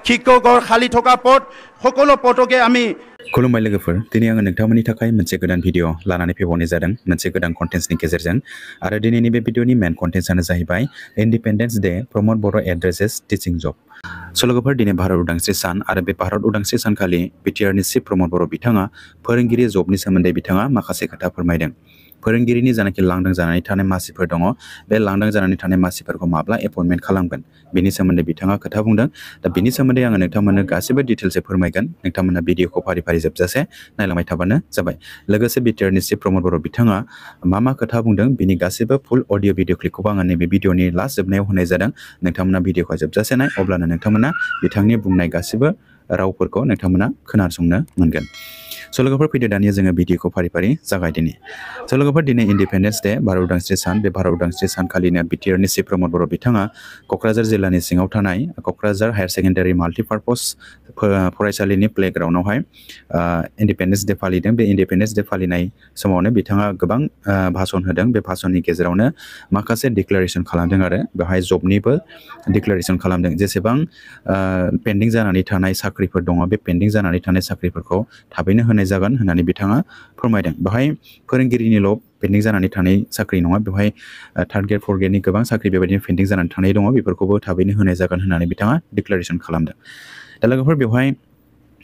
শিক্ষকৰ খালি থকা পদ সকলো পদকে আমি खुलुमबाय लोगोफोर दिनै आङो नोंथांमोननि थाखाय मोनसे गोदान भिडिअ लानानै फैबावनाय जादों मोनसे गोदान कन्टेन्टनि गेजेरजों आरो दिनैनि बे भिडिअनि मेन कन्टेन्टआनो जाहैबाय इन्डिपेन्डेन्स डे प्रमोद बर' एड्रेसेस टिचिं जब स' लोगोफोर दिनै भारत उदांस्रि सान आरो बे भारत उदांस्रि सानखालि बिटिआरनि चिफ प्रमोद बर' बिथाङा फोरोंगिरि जबनि सोमोन्दै बिथाङा माखासे खोथा फोरमायदों फोरोंगिरिनि जानाखि लांदां जानानै थानाय मासिफोर दङ बे लांदां जानानै थानाय मासिफोरखौ माब्ला एपइन्टमेन्ट खालामगोन बेनि सोमोन्दै बिथाङा खोथा बुंदों दा बेनि सोमोन्दै आङो नोंथांमोननो गासिबो डिटेल्सै फोरमायगोन नोंथांमोना भिडिअखौ फारि फारि जोबजासे नायलांबाय थाबानो जाबाय लोगोसे बिटिआरनि चिफ प्रमोद बर' बिथाङा मा खोथा बुंदों बिनि गासिबो फुल अडिअ भिडिअ क्लिपखौबो आङो नैबे भिडिअनि लास्ट जोबनायाव होनाय जादों नोंथांमोना भिडिअखौ जोबजासे नाय अब्लानो नोंथांमोना बिथांनि बुंनाय गासिबो रावफोरखौ नोंथांमोना खोनासंनो मोनगोन स' लोगोफोर फैदो दानिया जोङो भिडिअखौ फारि फारि जागायदिनि स' लोगोफोर दिनै इन्डिपेन्डेन्स डे भारत उदांस्रि सान बे भारत उदांस्रि सानखालिनो बिटिआरनि चिफ प्रमोद बर' बिथाङा क'क्राझार जिल्लानि सिङाव थानाय क'क्राझार हायार सेकेन्डारि माल्टिपार्पस फरायसालिनि प्लेग्राउन्डआवहाय इन्डिपेन्डेन्स डे फालिदों बे इन्डिपेन्डेन्स डे फालिनाय समावनो बिथाङा गोबां भाषण होदों बे भाषणनि गेजेरावनो माखासे डिक्लारेसन खालामदों आरो बेवहाय जबनिबो डिक्लारेसन खालामदों जेसेबां पेन्डिं जानानै थानाय साख्रिफोर दङ बे पेन्डिं जानानै थानाय साख्रिफोरखौ थाबैनो होनाय जागोन होननानै बिथाङा फोरमायदों बेवहाय फोरोंगिरिनिल' पेन्डिं जानानै थानाय साख्रि नङा बेवहाय थार्ड ग्रेड फर्थ ग्रेडनि गोबां साख्रि बेबायदिनो पेन्डिं जानानै थानाय दङ बेफोरखौबो थाबैनो होनाय जागोन होननानै बिथाङा डिक्लारेसन खालामदों दा लोगोफोर बेवहाय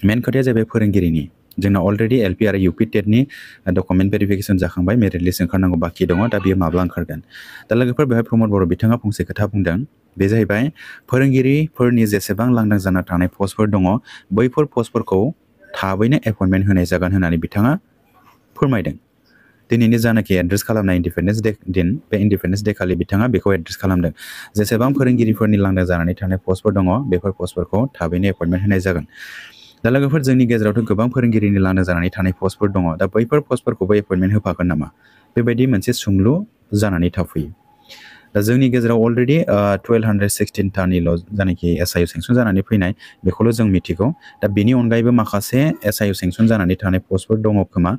मेन खोथाया जाबाय फोरोंगिरिनि जोंना अलरेडि एलपि आरो इउपि टेटनि डकुमेन्ट भेरिफिकेसन जाखांबाय मेरिट लिस्ट ओंखारनांगौ बाखि दङ दा बेयो माब्ला ओंखारगोन दा लोगोफोर बेवहाय प्रमोद बर' बिथाङा फंसे खोथा बुंदों बे जाहैबाय फोरोंगिरिफोरनि जेसेबां लांदां जाना थानाय पस्टफोर दङ बैफोर पस्टफोरखौ थाबैनो एपइन्टमेन्ट होनाय जागोन होननानै बिथाङा फोरमायदों दिनैनि जानाखि एड्रेस खालामनाय इन्डिपेन्डेन्स डे दिन बे इन्डिपेन्डेन्स डे खालि बिथाङा बेखौ एड्रेस खालामदों जेसेबां फोरोंगिरिफोरनि लांदां जानानै थानाय पस्टफोर दङ बेफोर पस्टफोरखौ थाबैनो एपइन्टमेन्ट होनाय जागोन दा लोगोफोर जोंनि गेजेरावथ' गोबां फोरोंगिरिनि लांदां जानानै थानाय पस्टफोर दङ दा बैफोर पस्टफोरखौबो एपइन्टमेन्ट होफागोन नामा बेबायदि मोनसे सोंलु जानानै थाफैयो दा जोंनि गेजेराव अलरेडि 1216थानिल' जानाखि एसआइउ सेंसन जानानै फैनाय बेखौल' जों मिथिगौ दा बेनि अनगायैबो माखासे एसआइउ सेंसन जानानै थानाय पस्टफोर दङ खोमा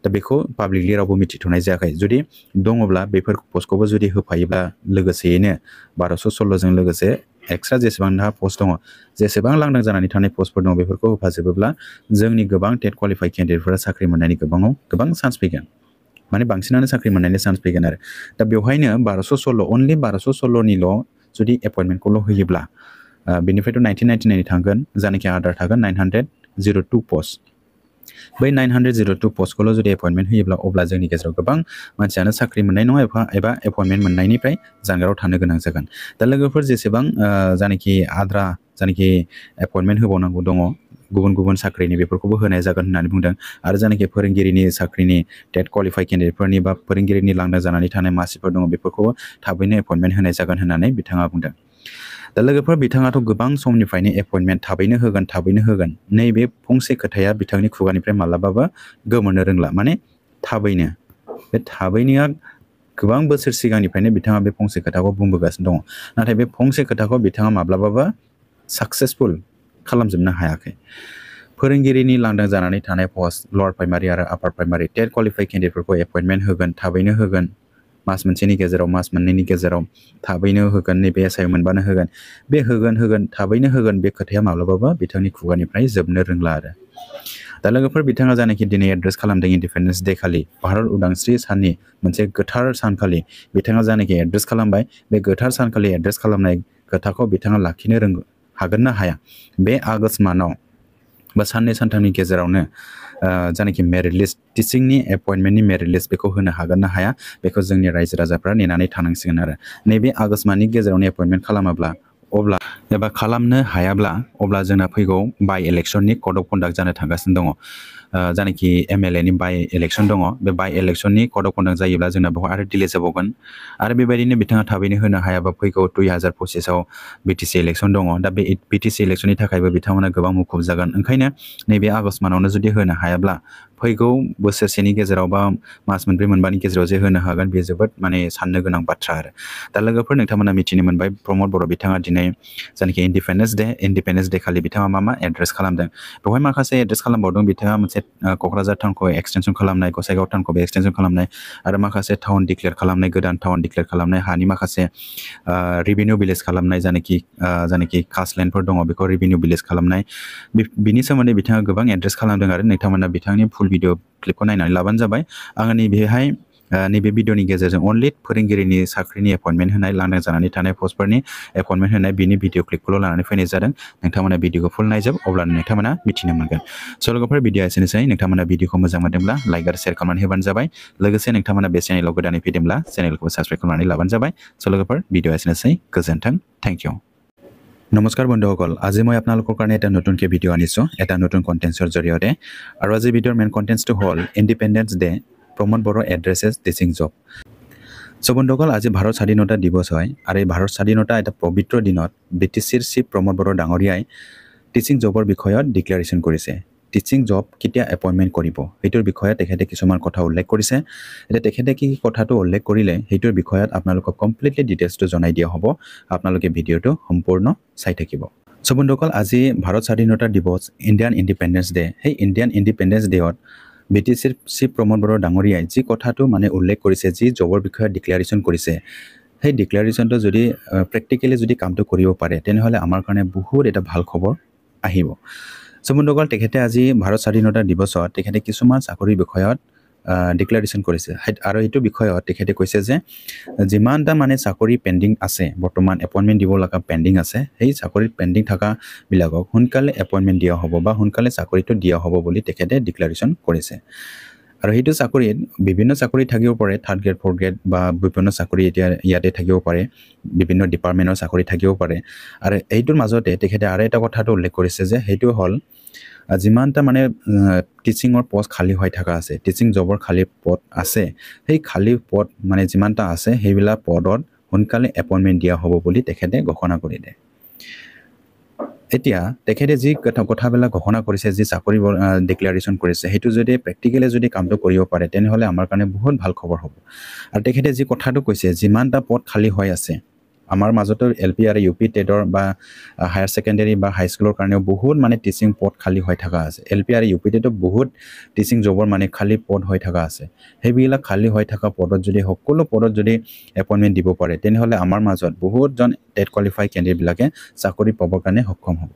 दा बेखौ पाब्लिकलि रावबो मिथिथ'नाय जायाखै जुदि दङब्ला बेफोर पस्टखौबो जुदि होफायोब्ला लोगोसेयैनो 1216जों लोगोसे एक्सट्रा जेसेबां पस्ट दङ जेसेबां लांदां जानानै थानाय पस्टफोर दङ बेफोरखौ होफाजोबोब्ला जोंनि गोबां टेट क्वालिफाइड केन्डिडेटफोरा साख्रि मोननायनि गोबां चान्स फैगोन माने बांसिनानो साख्रि मोननायनि चान्स फैगोन आरो दा बेवहायनो 1216 अनलि 1216निल' जुदि एपइन्टमेन्टखौल' होयोब्ला बेनिफ्रायथ' 1999 थांगोन जायनाखि आदार थागोन 902 पस्ट बै 902 पस्टखौल' जुदि एपइन्टमेन्ट होयोब्ला अब्ला जोंनि गेजेराव गोबां मानसियानो साख्रि मोननाय नङा एबा एपइन्टमेन्ट मोननायनिफ्राय जानगाराव थानो गोनां जागोन दा लोगोफोर जेसेबां जानाखि आद्रा जानाखि एपइन्टमेन्ट होबावनांगौ दङ गुबुन साख्रिनि बेफोरखौबो होनाय जागोन होननानै बुंदों आरो जानाखि फोरोंगिरिनि साख्रिनि टेट क्वालिफाइड केन्डिडेटफोरनि बा फोरोंगिरिनि लांदां जानानै थानाय मासिफोर दङ बेफोरखौबो थाबैनो एपइन्टमेन्ट होनाय जागोन होननानै बिथाङा बुंदों दा लोगोफोर बिथाङाथ' गोबां समनिफ्रायनो एपइन्टमेन्ट थाबैनो होगोन नैबे फंसे खोथाया बिथांनि खुगानिफ्राय मालाबाबो गोमोरनो रोंला माने थाबैनो बे थाबैनोआ गोबां बोसोर सिगांनिफ्रायनो बिथाङा बे फंसे खोथाखौ बुंबोगासिनो दङ नाथाय बे फंसे खोथाखौ बिथाङा माब्लाबाबो साक्सेसफुल खालामजोबनो हायाखै फोरोंगिरिनि लांदां जानानै थानाय पस्ट लवार प्राइमारि आरो आपार प्राइमारि टेट क्वालिफाइड केन्डिडेटफोरखौ एपइन्टमेन्ट होगोन थाबैनो होगोन मास मोनसेनि गेजेराव मास मोननैनि गेजेराव थाबैनो होगोन नैबे एसआइउ मोनबानो होगोन बे होगोन थाबैनो होगोन बे खोथाया माब्लाबाबो बिथांनि खुगानिफ्राय जोबनो रोंला आरो दा लोगोफोर बिथाङा जानाखि दिनै एड्रेस खालामदों इन्डिपेन्डेन्स डे खालि भारत उदांस्रि साननि मोनसे गोथार सानखालि बिथाङा जानाखि एड्रेस खालामबाय बे गोथार सानखालि एड्रेस खालामनाय खोथाखौ बिथाङा लाखिनो हागोन ना हाया बे आगष्ट मानाव बा साननै सानथामनि गेजेरावनो जानाखि मेरिट लिस्ट टिचिंनि एपइन्टमेन्टनि मेरिट लिस्ट बेखौ होनो हागोन ना हाया बेखौ जोंनि रायजो राजाफ्रा नेनानै थानांसिगोन आरो नैबे आगष्ट मासनि गेजेरावनो एपइन्टमेन्ट खालामाब्ला अब्ला एबा खालामनो हायाब्ला अब्ला जोंना फैगौ बाइ इलेक्सननि कड अफ कन्डाक्ट जानो थांगासिनो दङ जानाखि एमएलएनि बाइ इलेक्सन दङ बे बाइ इलेक्सननि कड अफ कन्डाक्ट जायोब्ला जोंना बेवहाय आरो डिले जाबावगोन आरो बेबायदिनो बिथाङा थाबैनो होनो हायाबा फैगौ 2025आव बिटिसि इलेक्सन दङ दा बे बिटिसि इलेक्सननि थाखायबो बिथांमोना गोबां मुखुब जागोन ओंखायनो नैबे आगष्ट मानावनो जुदि होनो हायाब्ला फैगौ बोसोरसेनि गेजेराव बा मास मोनब्रै मोनबानि गेजेराव जे होनो हागोन बे जोबोद माने साननो गोनां बाथ्रा आरो दा लोगोफोर नोंथांमोना मिथिनो मोनबाय प्रमोद बर' बिथाङा दिनै जायखि इन्डिपेन्डेन्स डे खालि बिथाङा मा एड्रेस खालामदों बेवहाय माखासे एड्रेस खालामबावदों बिथाङा मोनसे क'क्राझार टाउनखौ एक्सटेनसन खालामनाय गसाइगाव टाउनखौ एक्सटेनसन खालामनाय आरो माखासे टाउन डिक्लेयार खालामनाय गोदान टाउन डिक्लेयार खालामनाय हानि माखासे रेभिनिउ भिलेज खालामनाय जायखि कास्टलेन्डफोर दङ बेखौ रेभिनिउ भिलेज खालामनाय बिनि सोमोन्दै बिथाङा गोबां एड्रेस खालामदों आरो नोंथांमोना बिथांनि फुल भिडिअ क्लिपखौ नायनानै लाबानो जाबाय आङो नैबेहाय नैबे भिडिअनि गेजेरजों अनलि फोरोंगिरिनि साख्रिनि एपइन्टमेन्ट होनाय लांदां जानानै थानाय पस्टफोरनि एपइन्टमेन्ट होनाय बिनि भिडिअ क्लिपखौल' लानानै फैनाय जादों नोंथांमोना भिडिअखौ फुल नायजोब अब्लानो नोंथांमोना मिथिनो मोनगोन स' लोगोफोर भिडिअआ एसेनोसै नोंथांमोना भिडिअखौ मोजां मोनदोंब्ला लाइक आरो शेयार खालामनानै होबानो जाबाय लोगोसे नोंथांमोना बे चेनेलाव गोदानै फैदोंब्ला चेनेलखौ साबस्क्राइब खालामनानै लाबानो जाबाय स' लोगोफोर भिडिअआ एसेनोसै गोजोन्थों थेंक ইউ নমস্কাৰ বন্ধুসকল আজি মই আপোনালোকৰ কাৰণে এটা নতুনকৈ ভিডিঅ' আনিছোঁ এটা নতুন কণ্টেন্টছৰ জৰিয়তে আৰু আজি ভিডিঅ'ৰ মেইন কণ্টেন্টছটো হ'ল independence day Pramod Boro addresses teaching job চ' বন্ধুসকল আজি ভাৰত স্বাধীনতা দিৱস হয় আৰু এই ভাৰত স্বাধীনতা এটা পবিত্ৰ দিনত BTCৰ চিফ প্ৰমোদ বড়ো ডাঙৰীয়াই টিচিং জবৰ বিষয়ত ডিক্লেৰেশ্যন কৰিছে টিচিং জব কেতিয়া এপইণ্টমেণ্ট কৰিব সেইটোৰ বিষয়ত তেখেতে কিছুমান কথা উল্লেখ কৰিছে এতিয়া তেখেতে কি কথাটো উল্লেখ কৰিলে সেইটোৰ বিষয়ত আপোনালোকক কমপ্লিটলি ডিটেইলছটো জনাই দিয়া হ'ব আপোনালোকে ভিডিঅ'টো সম্পূৰ্ণ চাই থাকিব চ' বন্ধুসকল আজি ভাৰত স্বাধীনতা দিৱস ইণ্ডিয়ান ইণ্ডিপেণ্ডেন্স ডে সেই ইণ্ডিয়ান ইণ্ডিপেণ্ডেন্স ডেত BTCৰ চিফ প্ৰমোদ বড়ো ডাঙৰীয়াই যি কথাটো মানে উল্লেখ কৰিছে যি জবৰ বিষয়ত ডিক্লেৰেশ্যন কৰিছে সেই ডিক্লেৰেশ্যনটো যদি প্ৰেক্টিকেলি যদি কামটো কৰিব পাৰে তেনেহ'লে আমাৰ কাৰণে বহুত এটা ভাল খবৰ আহিব চ' বন্ধুসকল তেখেতে আজি ভাৰত স্বাধীনতা দিৱসত তেখেতে কিছুমান চাকৰিৰ বিষয়ত ডিক্লেৰেশ্যন কৰিছে আৰু এইটো বিষয়ত তেখেতে কৈছে যে যিমানটা মানে চাকৰি পেণ্ডিং আছে বৰ্তমান এপইণ্টমেণ্ট দিব লগা পেণ্ডিং আছে সেই চাকৰিত পেণ্ডিং থকাবিলাকক সোনকালে এপইণ্টমেণ্ট দিয়া হ'ব বা সোনকালে চাকৰিটো দিয়া হ'ব বুলি তেখেতে ডিক্লেৰেশ্যন কৰিছে আৰু সেইটো চাকৰিত বিভিন্ন চাকৰি থাকিব পাৰে থাৰ্ড গ্ৰেড ফ'ৰ্থ গ্ৰেড বা বিভিন্ন চাকৰি এতিয়া ইয়াতে থাকিব পাৰে বিভিন্ন ডিপাৰ্টমেণ্টৰ চাকৰি থাকিব পাৰে আৰু এইটোৰ মাজতে তেখেতে আৰু এটা কথাটো উল্লেখ কৰিছে যে সেইটো হ'ল যিমানটা মানে টিচিঙৰ পষ্ট খালী হৈ থকা আছে টিচিং জবৰ খালী পদ আছে সেই খালী পদ মানে যিমানটা আছে সেইবিলাক পদত সোনকালে এপইণ্টমেণ্ট দিয়া হ'ব বুলি তেখেতে ঘোষণা কৰিলে এতিয়া তেখেতে যি কথাবিলাক ঘোষণা কৰিছে যি চাকৰি ডিক্লেৰেশ্যন কৰিছে সেইটো যদি প্ৰেক্টিকেলি যদি কামটো কৰিব পাৰে তেনেহ'লে আমাৰ কাৰণে বহুত ভাল খবৰ হ'ব আৰু তেখেতে যি কথাটো কৈছে যিমানটা পদ খালী হৈ আছে আমাৰ মাজতো LP আৰু UP টেটৰ বা হায়াৰ ছেকেণ্ডেৰী বা হাইস্কুলৰ কাৰণেও বহুত মানে টিচিং পদ খালী হৈ থকা আছে LP আৰু UP টেটত বহুত টিচিং জবৰ মানে খালী পদ হৈ থকা আছে সেইবিলাক খালী হৈ থকা পদত যদি সকলো পদত যদি এপইণ্টমেণ্ট দিব পাৰে তেনেহ'লে আমাৰ মাজত বহুতজন টেট কোৱালিফাই কেণ্ডিডেটবিলাকে চাকৰি পাবৰ কাৰণে সক্ষম হ'ব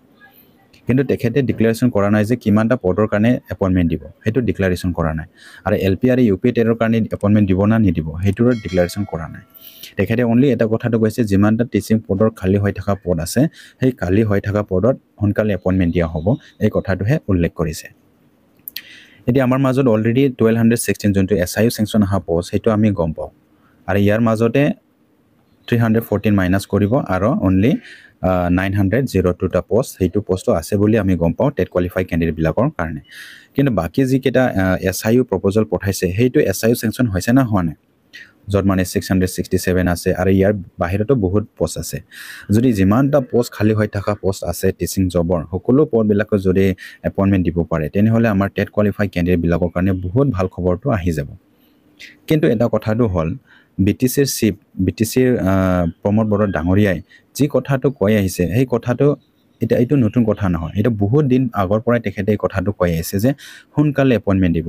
কিন্তু তেখেতে ডিক্লেৰেশ্যন কৰা নাই যে কিমানটা পদৰ কাৰণে এপইণ্টমেণ্ট দিব সেইটো ডিক্লেৰেশ্যন কৰা নাই আৰু LP আৰু UP টেটৰ কাৰণে এপইণ্টমেণ্ট দিব না নিদিব সেইটোৰ ডিক্লেৰেশ্যন কৰা নাই তেখেতে অনলি এটা কথাটো কৈছে যিমানটা টিচিং পদৰ খালী হৈ থকা পদ আছে সেই খালী হৈ থকা পদত সোনকালে এপইণ্টমেণ্ট দিয়া হ'ব এই কথাটোহে উল্লেখ কৰিছে এতিয়া আমাৰ মাজত অলৰেডি 1216 যোনটো SIU চেংচন অহা পষ্ট সেইটো আমি গম পাওঁ আৰু ইয়াৰ মাজতে 314 মাইনাছ কৰিব আৰু অনলি 902টা পষ্ট সেইটো পষ্টটো আছে বুলি আমি গম পাওঁ টেট কোৱালিফাই কেণ্ডিডেটবিলাকৰ কাৰণে কিন্তু বাকী যিকেইটা SIU প্ৰপ'জেল পঠাইছে সেইটো SIU চেংচন হৈছে না হোৱা নাই য'ত মানে 667 আছে আৰু ইয়াৰ বাহিৰতো বহুত পষ্ট আছে যদি যিমানটা পষ্ট খালী হৈ থকা পষ্ট আছে টিচিং জবৰ সকলো পদবিলাকক যদি এপইণ্টমেণ্ট দিব পাৰে তেনেহ'লে আমাৰ টেট কোৱালিফাই কেণ্ডিডেটবিলাকৰ কাৰণে বহুত ভাল খবৰটো আহি যাব কিন্তু এটা কথাটো হ'ল BTCৰ প্ৰমোদ বড়ো ডাঙৰীয়াই যি কথাটো কৈ আহিছে সেই কথাটো এটা এইটো নতুন কথা নহয় এটা বহুত দিন আগৰ পৰাই তেখেতে এই কথাটো কৈ আহিছে যে সোনকালে এপইণ্টমেণ্ট দিব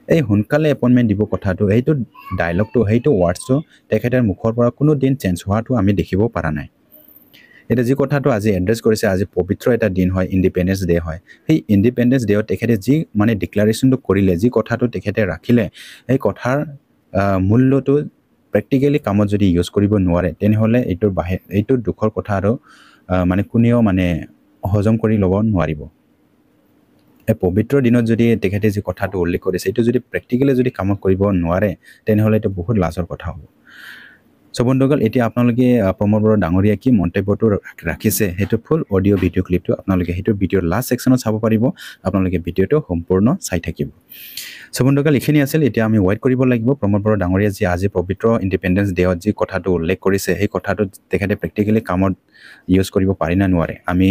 এই সোনকালে এপইণ্টমেণ্ট দিব কথাটো সেইটো ডায়লগটো সেইটো ৱাৰ্ডছটো তেখেতৰ মুখৰ পৰা কোনো দিন চেঞ্জ হোৱাটো আমি দেখিব পৰা নাই এটা যি কথাটো আজি এড্ৰেছ কৰিছে আজি পবিত্ৰ এটা দিন হয় ইণ্ডিপেণ্ডেন্স ডে হয় সেই ইণ্ডিপেণ্ডেন্স ডেত তেখেতে যি মানে ডিক্লেৰেশ্যনটো কৰিলে যি কথাটো তেখেতে ৰাখিলে সেই কথাৰ মূল্যটো প্ৰেক্টিকেলি কামত যদি ইউজ কৰিব নোৱাৰে তেনেহ'লে এইটোৰ দুখৰ কথা আৰু মানে কোনেও মানে হজম কৰি ল'ব নোৱাৰিব এই পবিত্ৰ দিনত যদি তেখেতে যি কথাটো উল্লেখ কৰিছে এইটো যদি প্ৰেক্টিকেলি যদি কামত কৰিব নোৱাৰে তেনেহ'লে এইটো বহুত লাজৰ কথা হ'ব চ' বন্ধুসকল এতিয়া আপোনালোকে প্ৰমোদ বড়ো ডাঙৰীয়া কি মন্তব্যটো ৰাখিছে সেইটো ফুল অডিঅ' ভিডিঅ' ক্লিপটো আপোনালোকে সেইটো ভিডিঅ'ৰ লাষ্ট ছেকশ্যনত চাব পাৰিব আপোনালোকে ভিডিঅ'টো সম্পূৰ্ণ চাই থাকিব চ' বন্ধুসকল এইখিনি আছিল এতিয়া আমি ৱেইট কৰিব লাগিব প্ৰমোদ বড়ো ডাঙৰীয়া যি আজি পবিত্ৰ ইণ্ডিপেণ্ডেন্স ডেত যি কথাটো উল্লেখ কৰিছে সেই কথাটো তেখেতে প্ৰেক্টিকেলি কামত ইউজ কৰিব পাৰি না নোৱাৰে আমি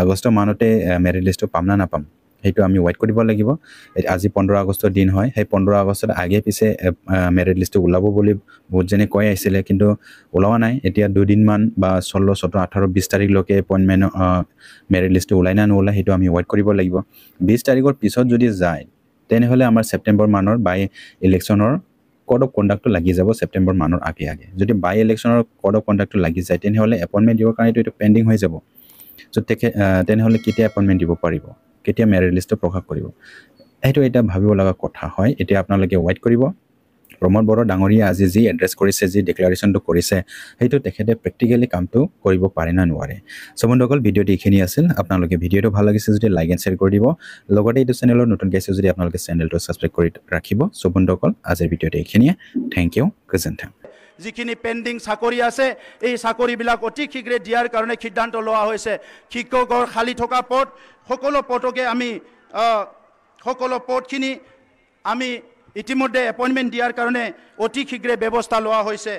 আগষ্ট মাহতে মেৰিট লিষ্টটো পাম না নাপাম সেইটো আমি ৱেইট কৰিব লাগিব আজি 15 আগষ্টৰ দিন হয় সেই 15 আগষ্টৰ আগে পিছে মেৰিট লিষ্টটো ওলাব বুলি বহুতজনে কৈ আছিলে কিন্তু ওলোৱা নাই এতিয়া 2 দিন মান বা 16 17 18 20 তাৰিখলৈকে এপইন্টমেন্ট মেৰিট লিষ্টটো ওলাই না নোলাই সেইটো আমি ৱেইট কৰিব লাগিব 20 তাৰিখৰ পিছত যদি যায় তেনেহলে আমাৰ সেপ্টেম্বৰ মানৰ বাই ইলেকশ্যনৰ কোড অফ কন্ডাক্টটো লাগি যাব সেপ্টেম্বৰ মানৰ আগে আগে যদি বাই ইলেকশ্যনৰ কোড অফ কন্ডাক্টটো লাগি যায় তেনেহলে এপইন্টমেন্ট দিবৰ কাৰণে এইটো পেন্ডিং হৈ যাব সো তেনেহলে কেতিয়া এপইন্টমেন্ট দিব পাৰিব কেতিয়া মেৰিট লিষ্টটো প্ৰকাশ কৰিব এইটো এটা ভাবিব লগা কথা হয় এতিয়া আপোনালোকে ৱেইট কৰিব প্ৰমোদ বড়ো ডাঙৰীয়া আজি যি এড্ৰেছ কৰিছে যি ডিক্লাৰেশ্যনটো কৰিছে সেইটো তেখেতে প্ৰেক্টিক্যালি কামটো কৰিব পাৰে না নোৱাৰে সো বন্ধুসকল ভিডিঅ'টি এইখিনি আছিল আপোনালোকে ভিডিঅ'টো ভাল লাগিছে যদি লাইক এণ্ড শ্বেয়াৰ কৰি দিব লগতে এইটো চেনেলৰ নতুন গাইছে যদি আপোনালোকে চেনেলটো সাবস্ক্ৰাইব কৰি ৰাখিব সো বন্ধুসকল আজিৰ ভিডিঅ'টি এইখিনিয়ে থ্যাংক ইউ গোজেনথেং যিখিনি পেন্ডিং চাকৰি আছে এই চাকৰিবিলাক অতি শীঘ্ৰে দিয়াৰ কাৰণে সিদ্ধান্ত লোৱা হৈছে শিক্ষকৰ খালি থকা পদ সকলো পদকে আমি সকলো পদখিনি আমি ইতিমধ্যে এপইন্টমেন্ট দিয়াৰ কাৰণে অতি শীঘ্ৰে ব্যৱস্থা লোৱা হৈছে